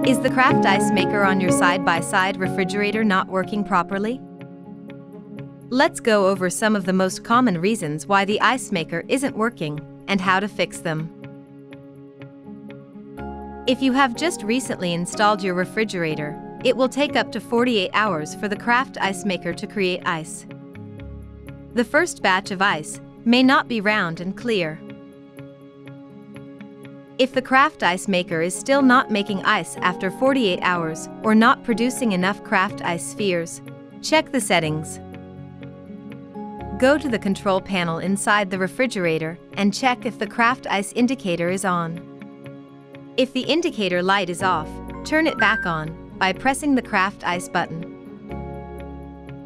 Is the craft ice maker on your side-by-side refrigerator not working properly? Let's go over some of the most common reasons why the ice maker isn't working and how to fix them. If you have just recently installed your refrigerator, it will take up to 48 hours for the craft ice maker to create ice. The first batch of ice may not be round and clear. If the craft ice maker is still not making ice after 48 hours or not producing enough craft ice spheres, check the settings. Go to the control panel inside the refrigerator and check if the craft ice indicator is on. If the indicator light is off, turn it back on by pressing the craft ice button.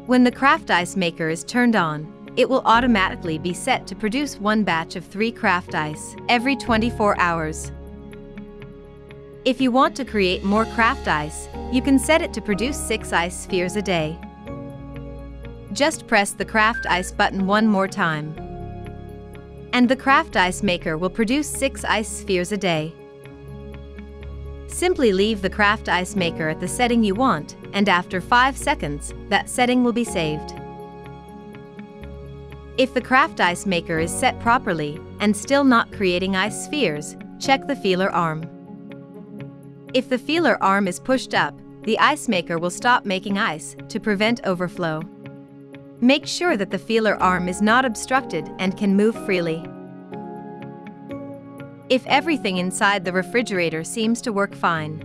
When the craft ice maker is turned on, it will automatically be set to produce one batch of 3 craft ice every 24 hours. If you want to create more craft ice, you can set it to produce 6 ice spheres a day. Just press the craft ice button one more time, and the craft ice maker will produce 6 ice spheres a day. Simply leave the craft ice maker at the setting you want, and after 5 seconds, that setting will be saved. If the craft ice maker is set properly and still not creating ice spheres, check the feeler arm. If the feeler arm is pushed up, the ice maker will stop making ice to prevent overflow. Make sure that the feeler arm is not obstructed and can move freely. If everything inside the refrigerator seems to work fine,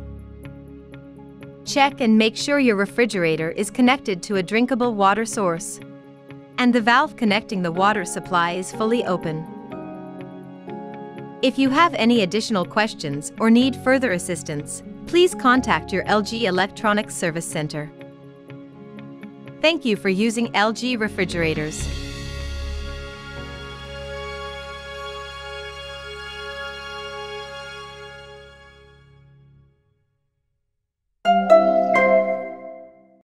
check and make sure your refrigerator is connected to a drinkable water source, and the valve connecting the water supply is fully open. If you have any additional questions or need further assistance, please contact your LG Electronics Service Center. Thank you for using LG refrigerators.